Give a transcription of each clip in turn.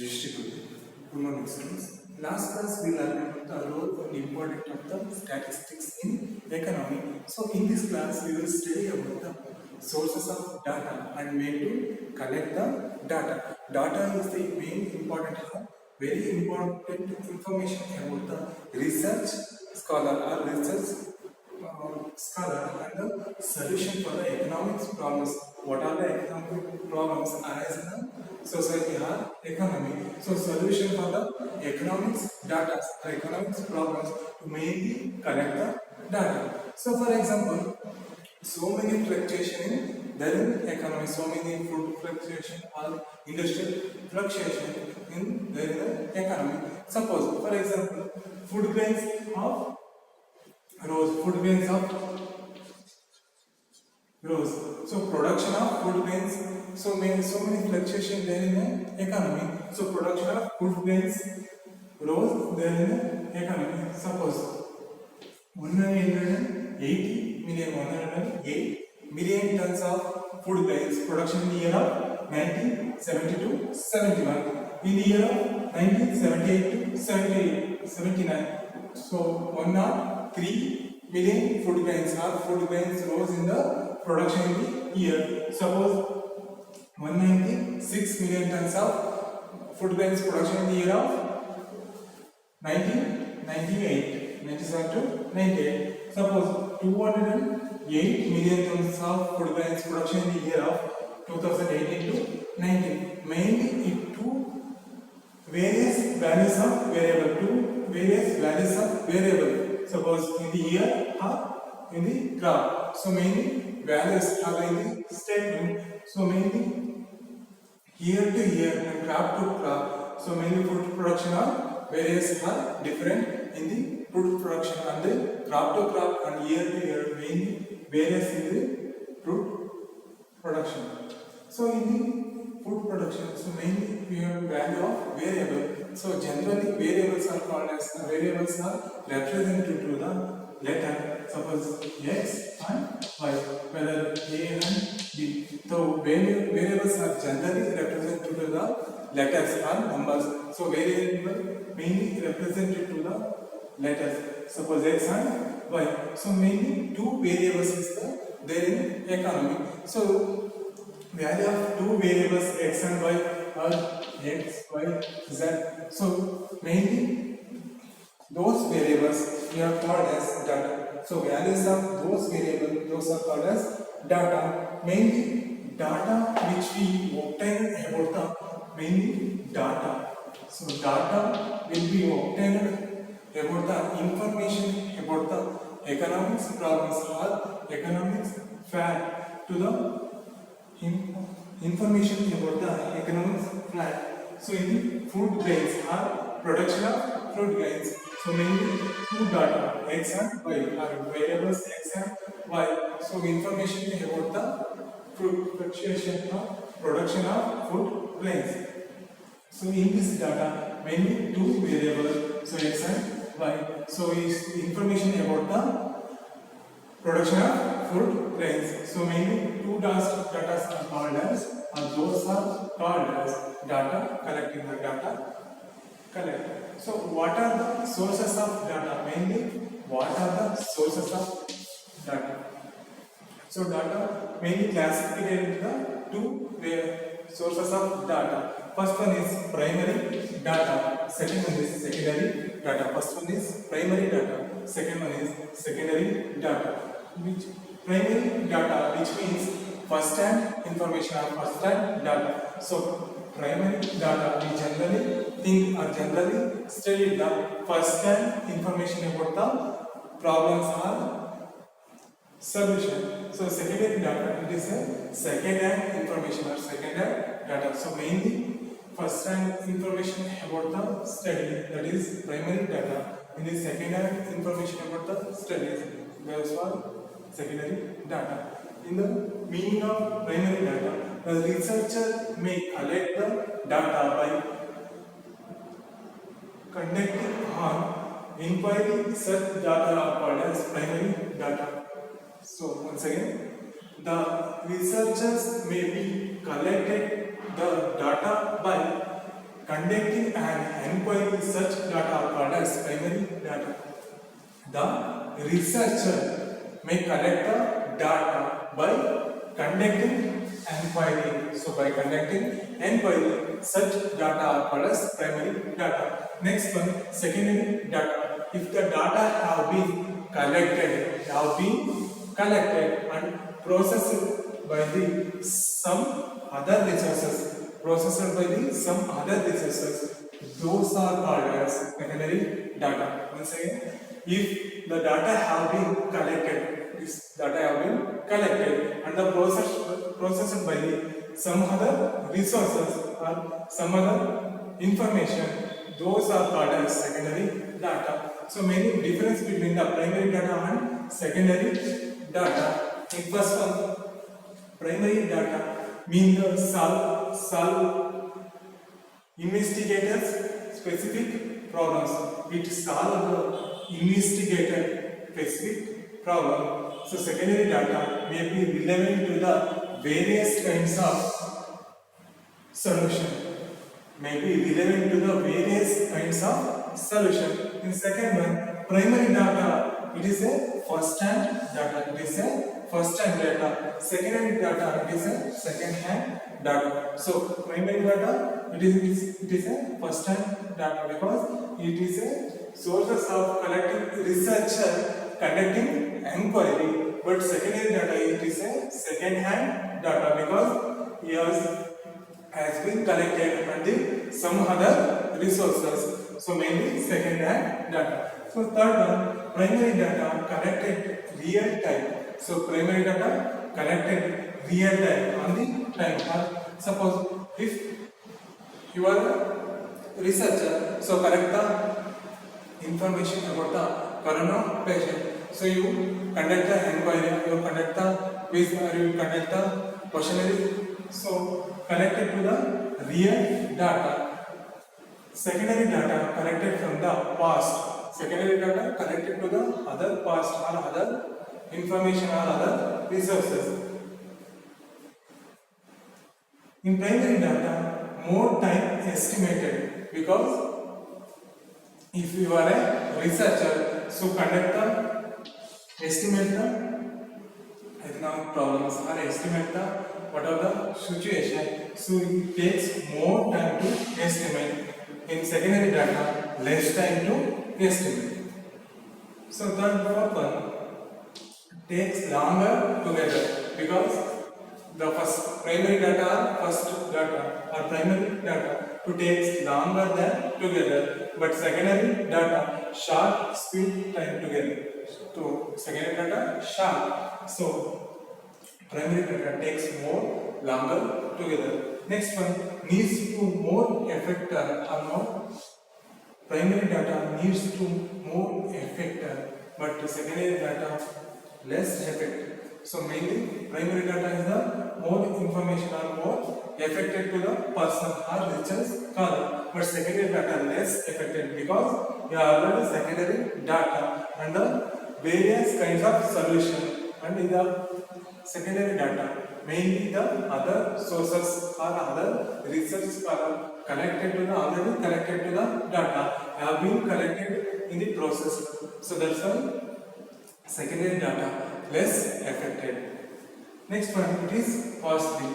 distributed. Good morning, students. Last class we learned about the role and importance of the statistics in economy. So in this class we will study about the sources of data and way to collect the data. Data is the main important hub, very important information about the research scholar or research scholar and the solution for the economics problems. What are the economic problems arise in the society or economy? So solution for the economics data, the economics problems to mainly collect the data. So for example, so many fluctuation in the economy, so many food fluctuation or industrial fluctuation in the economy. Suppose for example, food grains of food grains of rose. So production of food grains. So many fluctuation there in the economy. So production of food grains rose there in the economy. Suppose 180 million 108 million tons of food grains production in the year of 1972 71. In the year of 1978 to 79. So 103 million food grains or food grains rose in the production in the year. Suppose 196 million tons of food grains production in the year of 1998, 97 to 98. Suppose 208 million tons of food grains production in the year of 2018 to 19. Mainly it two various values of variable. Two various values of variable. Suppose in the year or in the graph. So mainly values are in the statement. So mainly year to year and crop to crop. So mainly food production are various are different in the fruit production and the crop to crop and year to year mainly various in the fruit production. So in the food production, so mainly we have value of variable. So generally variables are called as variables are represented to the letter. Suppose x and y, whether a and b. So variables are generally represented to the letters or numbers. So variable mainly represented to the letters. Suppose x and y. So mainly two variables is there in economy. So value of two variables x and y are x, y, z. So mainly those variables we are called as data. So values of those variables, those are called as data. Mainly data which we obtain about the mainly data. So data will be obtained about the information about the economics problems or economics fact to the information about the economics fact. So in food grains or production of fruit grains. So mainly food data x and y are variables x and y. So information about the fruit fluctuation of production of food grains. So in this data mainly two variables, so x and y. So is information about the production of food grains. So mainly two data are called as, or those are called as data, collecting the data collect. So what are the sources of data? Mainly what are the sources of data? So data mainly classified into the two sources of data. First one is primary data, second one is secondary data. First one is primary data, second one is secondary data. Which primary data, which means first hand information or first hand data. So primary data we generally think or generally study the first hand information about the problems or solution. So secondary data, it is a second hand information or second hand data. So mainly first hand information about the study, that is primary data. In the second hand information about the studies, those are secondary data. In the meaning of primary data, the researcher may collect the data by conducting on inquiry. Such data are called as primary data. So once again, the researchers may be collected the data by conducting an inquiry, such data are called as primary data. The researcher may collect the data by conducting inquiry. So by conducting inquiry, such data are called as primary data. Next one, secondary data. If the data have been collected and processed by the some other resources, those are called as secondary data. Once again, if the data have been collected and the processed by the some other resources or some other information, those are called as secondary data. So many difference between the primary data and secondary data. In first one, primary data mean the solve investigators specific problems. It solve the investigated specific problem. So secondary data may be relevant to the various kinds of solution. In second one, primary data, it is a first-hand data. Secondary data, it is a second-hand data. So primary data, it is a first-hand data because it is a sources of collecting researcher conducting inquiry. But secondary data, it is a second-hand data because it has been collected under some other resources. So mainly second-hand data. So third one, primary data collected real time. So primary data collected real time on the time. Suppose if you are a researcher, so collect the information about the corona patient. So you conduct the inquiry, you conduct the quiz, or you conduct the questionnaire. So connected to the real data. Secondary data collected from the past. Secondary data connected to the other past or other information or other resources. In primary data, more time estimated because if you are a researcher, so estimate the economic problems or estimate the what are the situation. So it takes more time to estimate. In secondary data, less time to estimate. So fourth one takes longer together because the first primary data or primary data to takes longer than together, but secondary data short speed time together. So secondary data short. So primary data takes more longer together. Next one needs to more effective or more. Primary data needs to more effective, but secondary data less effective. So mainly primary data is the more information or more effective to the person or research scholar, but secondary data less effective because you are already secondary data and the various kinds of solution, and in the secondary data mainly the other sources or other research scholar already connected to the data have been collected in the process. So that's why secondary data less affected. Next one, it is costly.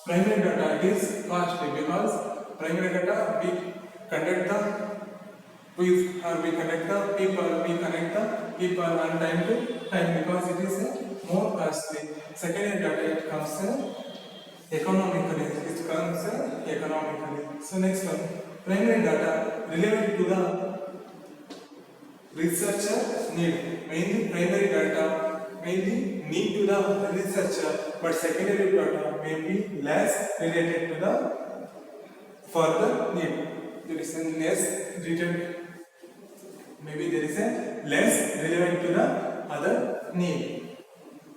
Primary data, it is costly because primary data we conduct the quiz or we connect the people on time to time because it is a more costly. Secondary data, it comes economically. So next one, primary data relevant to the researcher need. Mainly primary data mainly need to the researcher, but secondary data may be less related to the further need. There is a less related, maybe there is a less relevant to the other need.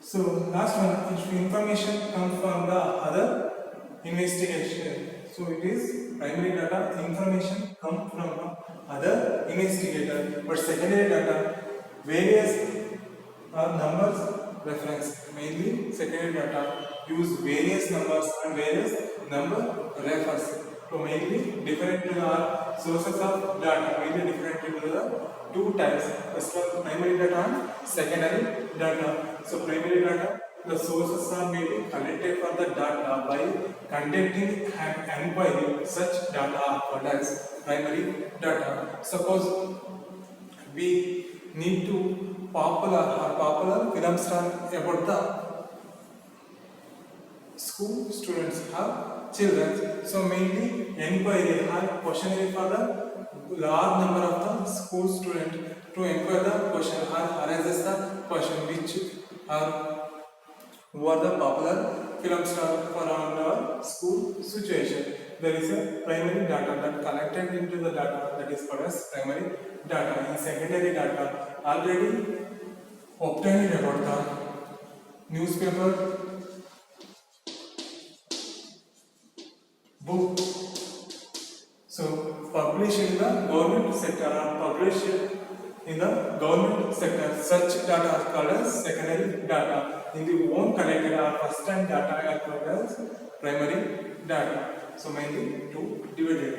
So last one, if information comes from the other investigation. So it is primary data information come from the other investigator, but secondary data various numbers reference. Mainly secondary data use various numbers and various number reference. So mainly different are sources of data, mainly different into the two types. First one primary data and secondary data. So primary data, the sources are mainly collected from the data by conducting an inquiry. Such data are called as primary data. Suppose we need to popular film star about the school students have children. So mainly inquiry have questionnaire for the large number of the school student to inquire the question or arises the question which are who are the popular film star for our school situation. There is a primary data that collected into the data that is called as primary data. In secondary data already obtained about the newspaper, book, so published in the government sector or published in the government sector. Such data are called as secondary data. In the own collected or first time data are called as primary data. So mainly two divided.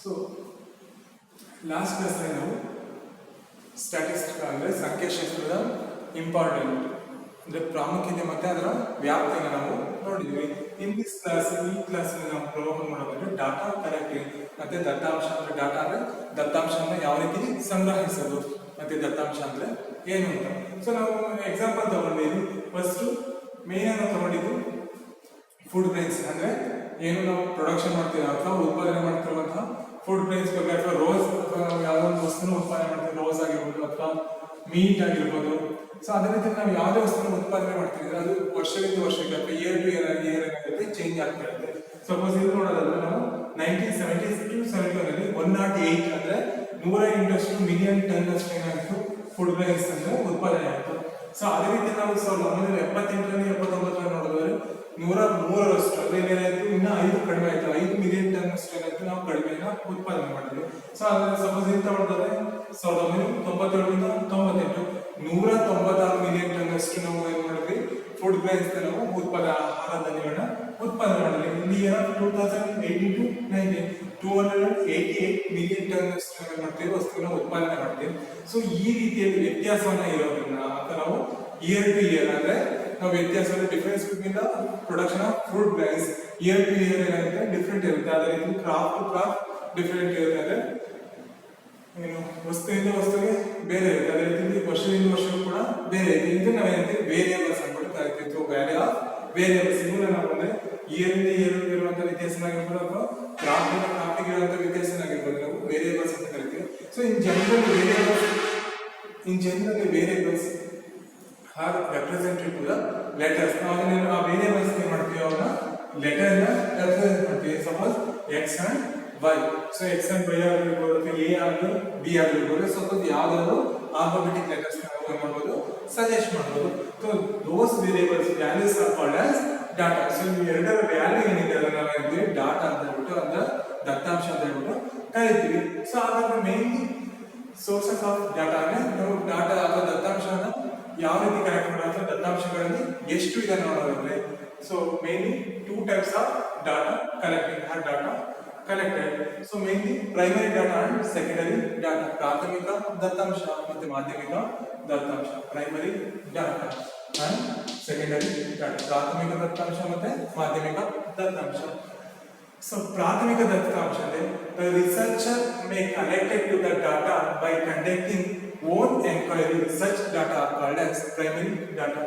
So last class ನಾವು statistics ಅಂದರೆ ಸಂಖ್ಯಾಶಾಸ್ತ್ರದ important ಅಂದರೆ ಪ್ರಾಮುಖ್ಯತೆ ಮತ್ತು ಅದರ ವ್ಯಾಪ್ತಿಯನ್ನು ನಾವು ನೋಡಿದ್ವಿ. ಇನ್ ದಿಸ್ ಕ್ಲಾಸ್ ಈ ಕ್ಲಾಸಲ್ಲಿ ನಾವು ಪ್ರಯೋಗ ಮಾಡೋದಂದ್ರೆ ಡಾಟಾ ಕಲೆಕ್ಟಿಂಗ್ ಮತ್ತೆ ದತ್ತಾಂಶ ಅಂದರೆ ಡಾಟಾ ಅಂದರೆ ದತ್ತಾಂಶವನ್ನು ಯಾವ ರೀತಿ ಸಂಗ್ರಹಿಸೋದು ಮತ್ತೆ ದತ್ತಾಂಶ ಅಂದರೆ ಏನು ಅಂತ. ಸೊ ನಾವು ಎಕ್ಸಾಂಪಲ್ ತಗೊಂಡಿದ್ವಿ. ಫಸ್ಟ್ ಮೇನ್ ಆಗಿ ನಾವು ತಗೊಂಡಿದ್ದು ಫುಡ್ ಗ್ರೈನ್ಸ್ ಅಂದರೆ ಏನು ನಾವು ಪ್ರೊಡಕ್ಷನ್ ಮಾಡ್ತೀವಿ ಅಥವಾ ಉತ್ಪಾದನೆ ಮಾಡ್ತಿರುವಂತಹ ಫುಡ್ ಗ್ರೈನ್ಸ್ ಬಗ್ಗೆ, ಅಥವಾ ರೋಸ್ ಅಥವಾ ನಾವು ಯಾವುದೋ ಒಂದು ವಸ್ತುನ ಉತ್ಪಾದನೆ ಮಾಡ್ತೀವಿ, ರೋಸ್ ಆಗಿರ್ಬೋದು ಅಥವಾ ಮೀಟ್ ಆಗಿರ್ಬೋದು. ಸೊ ಅದೇ ರೀತಿ ನಾವು ಯಾವುದೇ ವಸ್ತುನ ಉತ್ಪಾದನೆ ಮಾಡ್ತೀವಿ ಅದು ವರ್ಷದಿಂದ ವರ್ಷಕ್ಕೆ ಅಥವಾ ಇಯರ್ ಟು ಇಯರ್ ಏನಾಗುತ್ತೆ ಚೇಂಜ್ ಆಗ್ತಾ ಇರುತ್ತೆ. ಸಪೋಸ್ ಇದು ನೋಡೋದಾದ್ರೆ ನಾವು 1970 to 71 108 ಅಂದ್ರೆ 108 ಮಿಲಿಯನ್ ಟನ್ ಅಷ್ಟು ಏನಾಗಿತ್ತು ಫುಡ್ ಗ್ರೈನ್ಸ್ ಅಂದ್ರೆ ಉತ್ಪಾದನೆ ಆಯಿತು. ಸೊ ಅದೇ ರೀತಿ ನಾವು 1978 79 ನೋಡಿದ್ರೆ 103ರಷ್ಟು ಅಂದ್ರೆ ಏನಾಯ್ತು ಇನ್ನು 5 ಕಡಿಮೆ ಆಯ್ತು, 5 ಮಿಲಿಯನ್ ಟನ್ ಅಷ್ಟು ಏನಾಯ್ತು ನಾವು ಕಡಿಮೆನ ಉತ್ಪಾದನೆ ಮಾಡಿದ್ವಿ. ಸೊ ಅದ್ರ ಸಪೋಸ್ ಇದು ತಗೊಂಡ್ರೆ 1997 98 196 ಮಿಲಿಯನ್ ಟನ್ ಅಷ್ಟು ನಾವು ಏನ್ ಮಾಡಿದ್ವಿ ಫುಡ್ ಗ್ರೈನ್ಸ್ ನಾವು ಉತ್ಪಾದನೆ ಆಹಾರ ಧಾನ್ಯಗಳನ್ನ ಉತ್ಪಾದನೆ ಮಾಡಿದ್ವಿ. ಇನ್ ಇಯರ್ 2018 to 19 288 ಮಿಲಿಯನ್ ಟನ್ ಅಷ್ಟು ಏನ್ ಮಾಡ್ತೀವಿ ವಸ್ತುಗಳನ್ನ ಉತ್ಪಾದನೆ ಮಾಡ್ತೀವಿ. ಸೊ ಈ ರೀತಿಯಲ್ಲಿ ವ್ಯತ್ಯಾಸವನ್ನ ಇರೋದ್ರಿಂದ ಅಂತ ನಾವು ಇಯರ್ ಟು ಇಯರ್ ಅಂದ್ರೆ ನಾವು ವ್ಯತ್ಯಾಸ difference between the production of food grains year to year ಏನಾಗುತ್ತೆ ಡಿಫ್ರೆಂಟ್ ಇರುತ್ತೆ. ಅದೇ ರೀತಿ ಕ್ರಾಪ್ ಟು ಕ್ರಾಪ್ ಡಿಫರೆಂಟ್ ಇರುತ್ತೆ. ಅಂದ್ರೆ ಏನು ವಸ್ತುವಿಂದ ವಸ್ತುವಿಗೆ ಬೇರೆ ಇರುತ್ತೆ. ಅದೇ ರೀತಿ ವರ್ಷದಿಂದ ವರ್ಷಕ್ಕೂ ಕೂಡ ಬೇರೆ ಇದೆ. ಇದು ನಾವೇನಂತೀವಿ ವೇರಿಯೇಬಲ್ಸ್ ಅಂದ್ಬಿಟ್ಟು ಕರಿತೀವಿ. ಸೊ ವ್ಯಾಲ್ಯೂ ಆಫ್ ವೇರಿಯೇಬಲ್ಸ್ ಇವು ನಾವು ಅಂದ್ರೆ ಇಯರ್ ಇಂದ ಇಯರ್ ಇರುವಂತಹ ವ್ಯತ್ಯಾಸನಾಗಿರ್ಬೋದು ಅಥವಾ ಕ್ರಾಪ್ ಇಂದ ಕ್ರಾಪಿಗೆ ಇರುವಂತಹ ವ್ಯತ್ಯಾಸನಾಗಿರ್ಬೋದು ನಾವು ವೇರಿಯೇಬಲ್ಸ್ ಅಂತ ಕರಿತೀವಿ. So in general variables are represented to the letters. ನಾವು ಅದನ್ನ ಆ ವೇರಿಯೇಬಲ್ಸ್ ಏನು ಮಾಡ್ತೀವಿ ಅವನ್ನ ಲೆಟರ್ ನ ರೆಪ್ರೆಸೆಂಟ್ ಮಾಡ್ತೀವಿ. Suppose x and y. So x and y ಆಗಿರ್ಬೋದು ಅಥವಾ a ಆಗಲಿ b ಆಗಿರ್ಬೋದು. ಸಪೋಸ್ ಯಾವ್ದಾದ್ರು ಆಲ್ಫಾಬೆಟಿಕ್ ಲೆಟರ್ಸ್ ನಾವು ಏನು ಮಾಡ್ಬೋದು ಸಜೆಸ್ಟ್ ಮಾಡ್ಬೋದು. So those variables values are called as data. So ಈ ಎರಡರ ವ್ಯಾಲ್ಯೂ ಏನಿದೆ ಅದನ್ನ ನಾವು ಹೇಳ್ತೀವಿ ಡಾಟಾ ಅಂತ ಹೇಳ್ಬಿಟ್ಟು ಅಂದ್ರೆ ದತ್ತಾಂಶ ಅಂತ ಹೇಳ್ಬಿಟ್ಟು ಕರಿತೀವಿ. ಸೊ ಅದರ ಮೇನ್ಲಿ ಸೋರ್ಸಸ್ ಆಫ್ ಡಾಟಾ ಅಂದ್ರೆ ನಾವು ಡಾಟಾ ಅಥವಾ ದತ್ತಾಂಶನ ಯಾವ ರೀತಿ ಕಲೆಕ್ಟ್ ಮಾಡೋದು, ದತ್ತಾಂಶಗಳಲ್ಲಿ ಎಷ್ಟು ಇದೆ ನೋಡೋದಂದ್ರೆ. So mainly two types of data collecting or data collected. So mainly primary data and secondary data, ಪ್ರಾಥಮಿಕ ದತ್ತಾಂಶ ಮತ್ತೆ ಮಾಧ್ಯಮಿಕ ದತ್ತಾಂಶ. Primary data and secondary data, ಪ್ರಾಥಮಿಕ ದತ್ತಾಂಶ ಮತ್ತೆ ಮಾಧ್ಯಮಿಕ ದತ್ತಾಂಶ. So ಪ್ರಾಥಮಿಕ ದತ್ತಾಂಶ ಅಂದ್ರೆ the researcher may collected to the data by conducting own inquiry. Such data are called as primary data.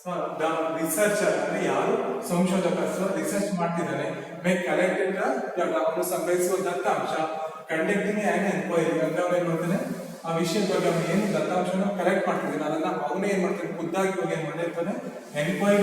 So the researcher ಅಂದ್ರೆ ಯಾರು ಸಂಶೋಧಕ ರಿಸರ್ಚ್ ಮಾಡ್ತಿದ್ದಾನೆ may collected the data ಅವನು ಸಂಗ್ರಹಿಸುವ ದತ್ತಾಂಶ conducting an inquiry ಅಂದ್ರೆ ಅವನು ಏನ್ ಮಾಡ್ತಾನೆ ಆ ವಿಷಯದ ಬಗ್ಗೆ ಅವನು ಏನು ದತ್ತಾಂಶನ ಕಲೆಕ್ಟ್ ಮಾಡ್ತಿದ್ದಾನೆ ಅದನ್ನ ಅವನೇ ಏನ್ ಮಾಡ್ತಾನೆ ಖುದ್ದಾಗಿ ಹೋಗಿ ಏನ್ ಮಾಡಿರ್ತಾನೆ ಎನ್ಕ್ವೈರಿ